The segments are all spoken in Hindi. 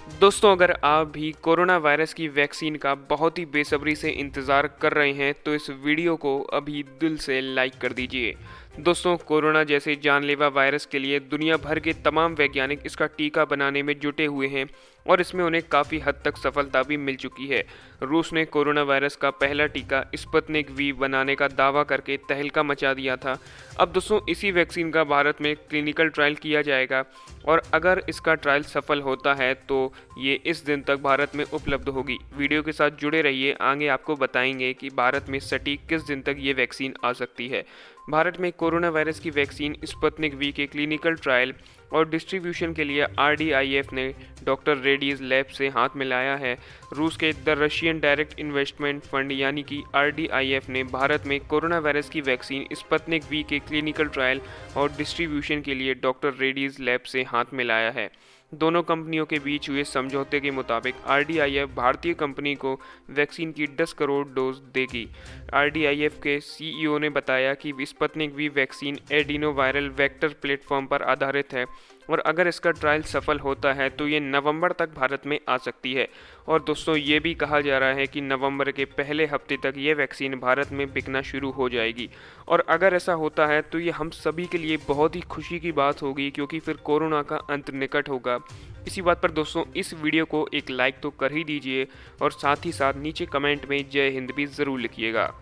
दोस्तों, अगर आप भी कोरोना वायरस की वैक्सीन का बहुत ही बेसब्री से इंतज़ार कर रहे हैं तो इस वीडियो को अभी दिल से लाइक कर दीजिए। दोस्तों, कोरोना जैसे जानलेवा वायरस के लिए दुनिया भर के तमाम वैज्ञानिक इसका टीका बनाने में जुटे हुए हैं और इसमें उन्हें काफ़ी हद तक सफलता भी मिल चुकी है। रूस ने कोरोना वायरस का पहला टीका स्पुतनिक वी बनाने का दावा करके तहलका मचा दिया था। अब दोस्तों, इसी वैक्सीन का भारत में क्लिनिकल ट्रायल किया जाएगा और अगर इसका ट्रायल सफल होता है तो ये इस दिन तक भारत में उपलब्ध होगी। वीडियो के साथ जुड़े रहिए, आगे आपको बताएंगे कि भारत में सटीक किस दिन तक ये वैक्सीन आ सकती है। भारत में कोरोना वायरस की वैक्सीन स्पुतनिक वी के क्लिनिकल ट्रायल और डिस्ट्रीब्यूशन के लिए आरडीआईएफ ने डॉक्टर रेड्डीज लैब से हाथ मिलाया है। रूस के the Russian direct investment fund यानी कि आरडीआईएफ ने भारत में कोरोना वायरस की वैक्सीन स्पुतनिक वी के क्लिनिकल ट्रायल और डिस्ट्रीब्यूशन के लिए डॉक्टर रेड्डीज लैब से हाथ मिलाया है। दोनों कंपनियों के बीच हुए समझौते के मुताबिक आरडीआईएफ भारतीय कंपनी को वैक्सीन की 10 करोड़ डोज देगी। आरडीआईएफ के सीईओ ने बताया कि Sputnik V vaccine adeno viral vector platform पर आधारित है और अगर इसका ट्रायल सफल होता है तो ये नवंबर तक भारत में आ सकती है। और दोस्तों, ये भी कहा जा रहा है कि नवंबर के पहले हफ्ते तक ये वैक्सीन भारत में बिकना शुरू हो जाएगी। और अगर ऐसा होता है तो ये हम सभी के लिए बहुत ही खुशी की बात होगी, क्योंकि फिर कोरोना का अंत निकट होगा। इसी बात पर दोस्तों, इस वीडियो को एक लाइक तो कर ही दीजिए और साथ ही साथ नीचे कमेंट में जय हिंद भी ज़रूर लिखिएगा।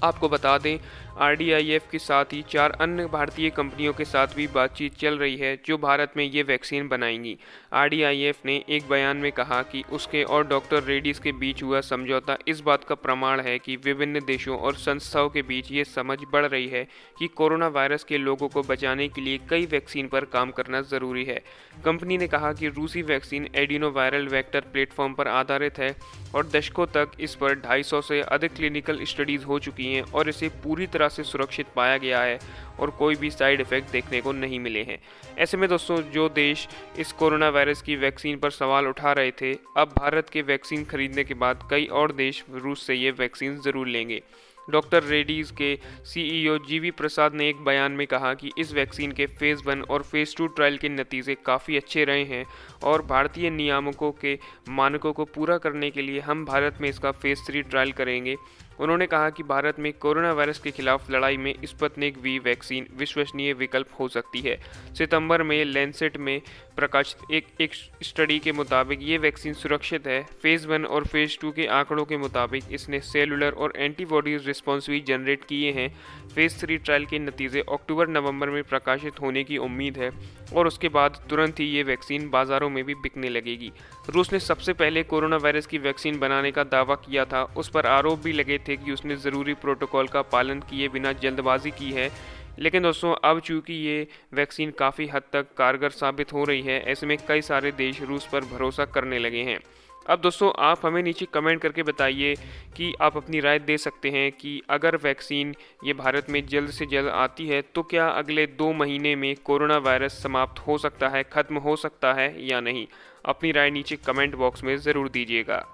आपको बता दें, आरडीआईएफ के साथ ही 4 अन्य भारतीय कंपनियों के साथ भी बातचीत चल रही है जो भारत में ये वैक्सीन बनाएंगी। आरडीआईएफ ने एक बयान में कहा कि उसके और डॉक्टर रेड्डीज के बीच हुआ समझौता इस बात का प्रमाण है कि विभिन्न देशों और संस्थाओं के बीच ये समझ बढ़ रही है कि कोरोना वायरस के लोगों को बचाने के लिए कई वैक्सीन पर काम करना ज़रूरी है। कंपनी ने कहा कि रूसी vaccine adeno viral vector platform पर आधारित है और दशकों तक इस पर 250 से अधिक क्लिनिकल स्टडीज़ हो चुकी हैं और इसे पूरी तरह से सुरक्षित पाया गया है और कोई भी साइड इफ़ेक्ट देखने को नहीं मिले हैं। ऐसे में दोस्तों, जो देश इस कोरोना वायरस की वैक्सीन पर सवाल उठा रहे थे, अब भारत के वैक्सीन खरीदने के बाद कई और देश रूस से ये वैक्सीन ज़रूर लेंगे। डॉक्टर रेड्डीज के सीईओ जीवी प्रसाद ने एक बयान में कहा कि इस वैक्सीन के फेज़ 1 और फेज़ 2 ट्रायल के नतीजे काफ़ी अच्छे रहे हैं और भारतीय नियामकों के मानकों को पूरा करने के लिए हम भारत में इसका फेज़ 3 ट्रायल करेंगे। उन्होंने कहा कि भारत में कोरोना वायरस के खिलाफ लड़ाई में स्पुतनिक वी वैक्सीन विश्वसनीय विकल्प हो सकती है। सितंबर में लैंसेट में प्रकाशित एक स्टडी के मुताबिक ये वैक्सीन सुरक्षित है। फेज़ 1 और फेज़ 2 के आंकड़ों के मुताबिक इसने सेलुलर और एंटीबॉडीज रिस्पॉन्स भी जनरेट किए हैं। फेज़ 3 ट्रायल के नतीजे अक्टूबर-नवंबर में प्रकाशित होने की उम्मीद है और उसके बाद तुरंत ही ये वैक्सीन बाज़ारों में भी बिकने लगेगी। रूस ने सबसे पहले कोरोना वायरस की वैक्सीन बनाने का दावा किया था। उस पर आरोप भी लगे थे कि उसने ज़रूरी प्रोटोकॉल का पालन किए बिना जल्दबाजी की है। लेकिन दोस्तों, अब चूंकि ये वैक्सीन काफ़ी हद तक कारगर साबित हो रही है, ऐसे में कई सारे देश रूस पर भरोसा करने लगे हैं। अब दोस्तों, आप हमें नीचे कमेंट करके बताइए कि आप अपनी राय दे सकते हैं कि अगर वैक्सीन ये भारत में जल्द से जल्द आती है तो क्या अगले 2 महीने में कोरोना वायरस समाप्त हो सकता है, ख़त्म हो सकता है या नहीं। अपनी राय नीचे कमेंट बॉक्स में ज़रूर दीजिएगा।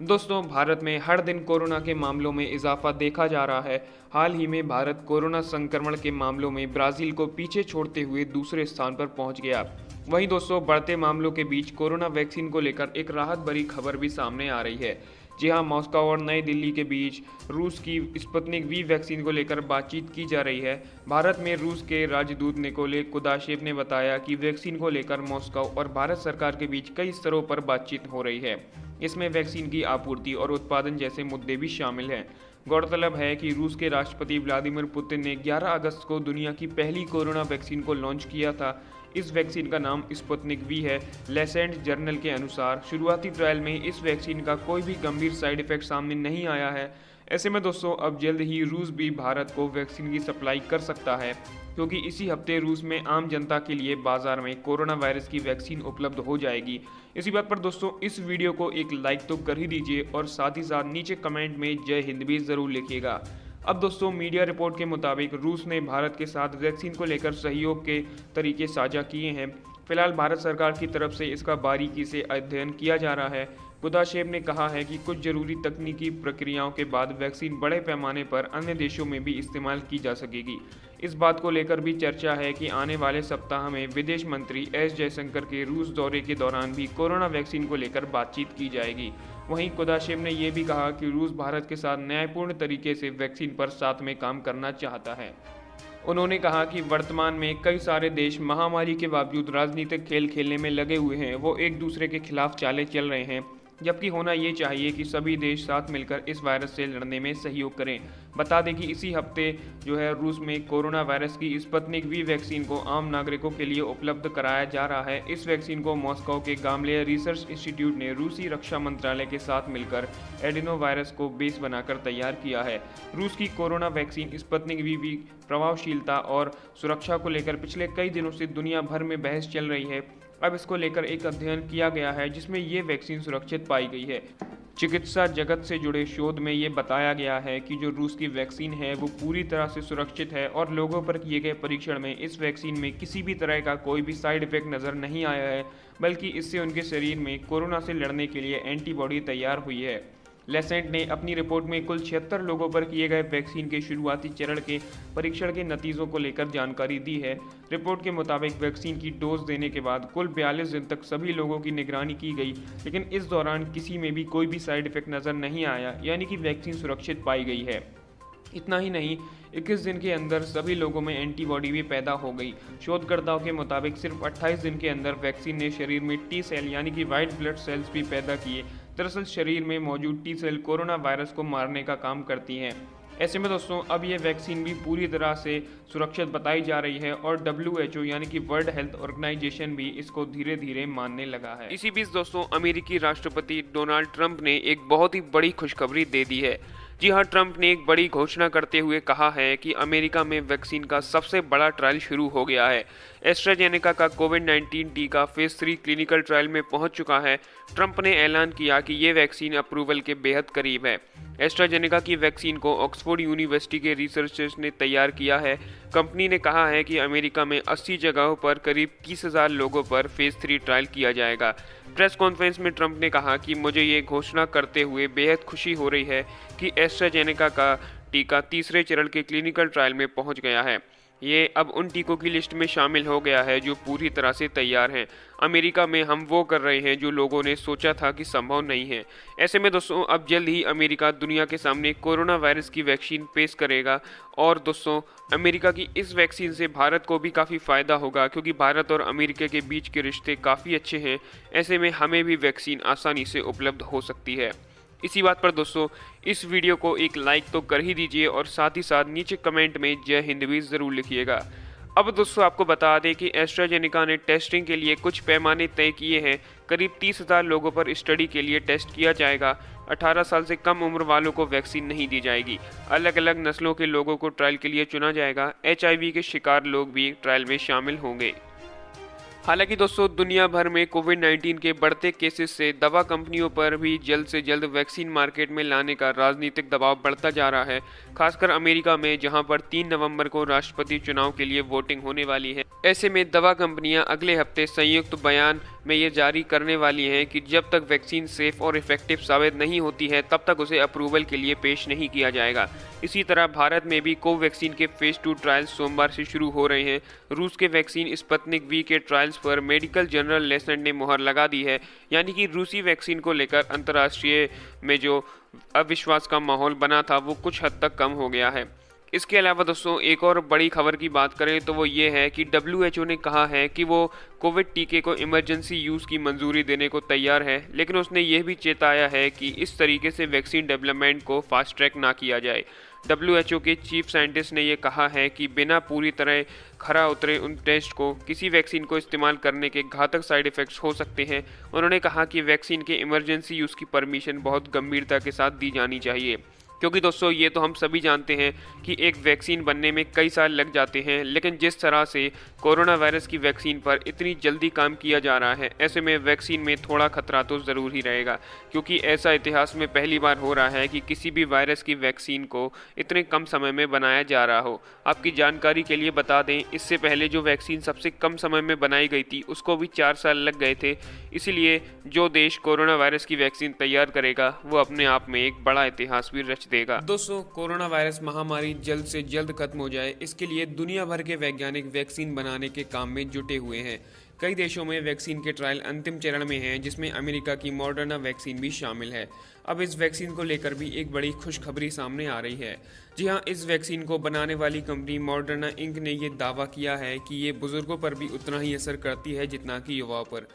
दोस्तों, भारत में हर दिन कोरोना के मामलों में इजाफा देखा जा रहा है। हाल ही में भारत कोरोना संक्रमण के मामलों में ब्राज़ील को पीछे छोड़ते हुए दूसरे स्थान पर पहुंच गया। वहीं दोस्तों, बढ़ते मामलों के बीच कोरोना वैक्सीन को लेकर एक राहत भरी खबर भी सामने आ रही है। जी हाँ, मॉस्को और नई दिल्ली के बीच रूस की स्पुतनिक वी वैक्सीन को लेकर बातचीत की जा रही है। भारत में रूस के राजदूत निकोले कुदाशेव ने बताया कि वैक्सीन को लेकर मॉस्को और भारत सरकार के बीच कई स्तरों पर बातचीत हो रही है। इसमें वैक्सीन की आपूर्ति और उत्पादन जैसे मुद्दे भी शामिल हैं। गौरतलब है कि रूस के राष्ट्रपति व्लादिमीर पुतिन ने 11 अगस्त को दुनिया की पहली कोरोना वैक्सीन को लॉन्च किया था। इस वैक्सीन का नाम स्पुतनिक वी है। लेसेंट जर्नल के अनुसार शुरुआती ट्रायल में इस वैक्सीन का कोई भी गंभीर साइड इफेक्ट सामने नहीं आया है। ऐसे में दोस्तों, अब जल्द ही रूस भी भारत को वैक्सीन की सप्लाई कर सकता है, क्योंकि इसी हफ्ते रूस में आम जनता के लिए बाजार में कोरोना वायरस की वैक्सीन उपलब्ध हो जाएगी। इसी बात पर दोस्तों, इस वीडियो को एक लाइक तो कर ही दीजिए और साथ ही साथ नीचे कमेंट में जय हिंद भी ज़रूर लिखिएगा। अब दोस्तों, मीडिया रिपोर्ट के मुताबिक रूस ने भारत के साथ वैक्सीन को लेकर सहयोग के तरीके साझा किए हैं। फिलहाल भारत सरकार की तरफ से इसका बारीकी से अध्ययन किया जा रहा है। कुदाशेव ने कहा है कि कुछ जरूरी तकनीकी प्रक्रियाओं के बाद वैक्सीन बड़े पैमाने पर अन्य देशों में भी इस्तेमाल की जा सकेगी। इस बात को लेकर भी चर्चा है कि आने वाले सप्ताह में विदेश मंत्री एस जयशंकर के रूस दौरे के दौरान भी कोरोना वैक्सीन को लेकर बातचीत की जाएगी। वहीं कुदाशेव ने यह भी कहा कि रूस भारत के साथ न्यायपूर्ण तरीके से वैक्सीन पर साथ में काम करना चाहता है। उन्होंने कहा कि वर्तमान में कई सारे देश महामारी के बावजूद राजनीतिक खेल खेलने में लगे हुए हैं। वो एक दूसरे के खिलाफ चालें चल रहे हैं, जबकि होना ये चाहिए कि सभी देश साथ मिलकर इस वायरस से लड़ने में सहयोग करें। बता दें कि इसी हफ्ते जो है रूस में कोरोना वायरस की स्पुतनिक वी वैक्सीन को आम नागरिकों के लिए उपलब्ध कराया जा रहा है। इस वैक्सीन को मॉस्को के गामलेय रिसर्च इंस्टीट्यूट ने रूसी रक्षा मंत्रालय के साथ मिलकर एडिनो वायरस को बेस बनाकर तैयार किया है। रूस की कोरोना वैक्सीन स्पुतनिक वी प्रभावशीलता और सुरक्षा को लेकर पिछले कई दिनों से दुनिया भर में बहस चल रही है। अब इसको लेकर एक अध्ययन किया गया है जिसमें ये वैक्सीन सुरक्षित पाई गई है। चिकित्सा जगत से जुड़े शोध में ये बताया गया है कि जो रूस की वैक्सीन है वो पूरी तरह से सुरक्षित है और लोगों पर किए गए परीक्षण में इस वैक्सीन में किसी भी तरह का कोई भी साइड इफेक्ट नज़र नहीं आया है, बल्कि इससे उनके शरीर में कोरोना से लड़ने के लिए एंटीबॉडी तैयार हुई है। लेसेंट ने अपनी रिपोर्ट में कुल 76 लोगों पर किए गए वैक्सीन के शुरुआती चरण के परीक्षण के नतीजों को लेकर जानकारी दी है। रिपोर्ट के मुताबिक वैक्सीन की डोज देने के बाद कुल 42 दिन तक सभी लोगों की निगरानी की गई, लेकिन इस दौरान किसी में भी कोई भी साइड इफेक्ट नज़र नहीं आया, यानी कि वैक्सीन सुरक्षित पाई गई है। इतना ही नहीं, 21 दिन के अंदर सभी लोगों में एंटीबॉडी भी पैदा हो गई। शोधकर्ताओं के मुताबिक सिर्फ 28 दिन के अंदर वैक्सीन ने शरीर में टी सेल यानी कि वाइट ब्लड सेल्स भी पैदा किए। दरअसल शरीर में मौजूद टी सेल कोरोना वायरस को मारने का काम करती हैं। ऐसे में दोस्तों अब ये वैक्सीन भी पूरी तरह से सुरक्षित बताई जा रही है और WHO यानी कि वर्ल्ड हेल्थ ऑर्गेनाइजेशन भी इसको धीरे धीरे मानने लगा है। इसी बीच दोस्तों अमेरिकी राष्ट्रपति डोनाल्ड ट्रंप ने एक बहुत ही बड़ी खुशखबरी दे दी है। जी हाँ, ट्रंप ने एक बड़ी घोषणा करते हुए कहा है कि अमेरिका में वैक्सीन का सबसे बड़ा ट्रायल शुरू हो गया है। एस्ट्राजेनेका का कोविड-19 टीका फेज 3 क्लिनिकल ट्रायल में पहुंच चुका है। ट्रंप ने ऐलान किया कि ये वैक्सीन अप्रूवल के बेहद करीब है। एस्ट्राजेनेका की वैक्सीन को ऑक्सफोर्ड यूनिवर्सिटी के रिसर्चर्स ने तैयार किया है। कंपनी ने कहा है कि अमेरिका में 80 जगहों पर करीब 30,000 लोगों पर फेज 3 ट्रायल किया जाएगा। प्रेस कॉन्फ्रेंस में ट्रंप ने कहा कि मुझे ये घोषणा करते हुए बेहद खुशी हो रही है कि एस्ट्राजेनेका का टीका तीसरे चरण के क्लिनिकल ट्रायल में पहुंच गया है। ये अब उन टीकों की लिस्ट में शामिल हो गया है जो पूरी तरह से तैयार हैं। अमेरिका में हम वो कर रहे हैं जो लोगों ने सोचा था कि संभव नहीं है। ऐसे में दोस्तों अब जल्द ही अमेरिका दुनिया के सामने कोरोना वायरस की वैक्सीन पेश करेगा और दोस्तों अमेरिका की इस वैक्सीन से भारत को भी काफ़ी फ़ायदा होगा, क्योंकि भारत और अमेरिका के बीच के रिश्ते काफ़ी अच्छे हैं। ऐसे में हमें भी वैक्सीन आसानी से उपलब्ध हो सकती है। इसी बात पर दोस्तों इस वीडियो को एक लाइक तो कर ही दीजिए और साथ ही साथ नीचे कमेंट में जय हिंद भी ज़रूर लिखिएगा। अब दोस्तों आपको बता दें कि एस्ट्राजेनेका ने टेस्टिंग के लिए कुछ पैमाने तय किए हैं। करीब 30,000 लोगों पर स्टडी के लिए टेस्ट किया जाएगा। 18 साल से कम उम्र वालों को वैक्सीन नहीं दी जाएगी। अलग अलग नस्लों के लोगों को ट्रायल के लिए चुना जाएगा। HIV के शिकार लोग भी ट्रायल में शामिल होंगे। हालांकि दोस्तों दुनिया भर में कोविड-19 के बढ़ते केसेस से दवा कंपनियों पर भी जल्द से जल्द वैक्सीन मार्केट में लाने का राजनीतिक दबाव बढ़ता जा रहा है, खासकर अमेरिका में जहां पर 3 नवंबर को राष्ट्रपति चुनाव के लिए वोटिंग होने वाली है। ऐसे में दवा कंपनियां अगले हफ्ते संयुक्त बयान में ये जारी करने वाली हैं कि जब तक वैक्सीन सेफ और इफेक्टिव साबित नहीं होती है तब तक उसे अप्रूवल के लिए पेश नहीं किया जाएगा। इसी तरह भारत में भी कोवैक्सीन के फेज 2 ट्रायल्स सोमवार से शुरू हो रहे हैं। रूस के वैक्सीन स्पुतनिक वी के ट्रायल्स पर मेडिकल जर्नल लेसेंट ने मुहर लगा दी है, यानी कि रूसी वैक्सीन को लेकर अंतर्राष्ट्रीय में जो अविश्वास का माहौल बना था वो कुछ हद तक कम हो गया है। इसके अलावा दोस्तों एक और बड़ी खबर की बात करें तो वो ये है कि WHO ने कहा है कि वो कोविड टीके को इमरजेंसी यूज़ की मंजूरी देने को तैयार है, लेकिन उसने ये भी चेताया है कि इस तरीके से वैक्सीन डेवलपमेंट को फास्ट ट्रैक ना किया जाए। WHO के चीफ साइंटिस्ट ने ये कहा है कि बिना पूरी तरह खरा उतरे उन टेस्ट को किसी वैक्सीन को इस्तेमाल करने के घातक साइड इफ़ेक्ट्स हो सकते हैं। उन्होंने कहा कि वैक्सीन के इमरजेंसी यूज़ की परमिशन बहुत गंभीरता के साथ दी जानी चाहिए। क्योंकि दोस्तों ये तो हम सभी जानते हैं कि एक वैक्सीन बनने में कई साल लग जाते हैं, लेकिन जिस तरह से कोरोना वायरस की वैक्सीन पर इतनी जल्दी काम किया जा रहा है, ऐसे में वैक्सीन में थोड़ा खतरा तो ज़रूर ही रहेगा, क्योंकि ऐसा इतिहास में पहली बार हो रहा है कि किसी भी वायरस की वैक्सीन को इतने कम समय में बनाया जा रहा हो। आपकी जानकारी के लिए बता दें, इससे पहले जो वैक्सीन सबसे कम समय में बनाई गई थी उसको भी 4 साल लग गए थे। इसीलिए जो देश कोरोना वायरस की वैक्सीन तैयार करेगा वो अपने आप में एक बड़ा इतिहास भी रच देगा। दोस्तों, कोरोना वायरस महामारी जल्द से जल्द खत्म हो जाए, इसके लिए दुनिया भर के वैज्ञानिक वैक्सीन बनाने के काम में जुटे हुए हैं। कई देशों में वैक्सीन के ट्रायल अंतिम चरण में हैं, जिसमें अमेरिका की मॉडर्ना वैक्सीन भी शामिल है। अब इस वैक्सीन को लेकर भी एक बड़ी खुशखबरी सामने आ रही है। जी हां, इस वैक्सीन को बनाने वाली कंपनी मॉडर्ना इंक ने ये दावा किया है कि ये बुजुर्गों पर भी उतना ही असर करती है जितना कि युवाओं पर।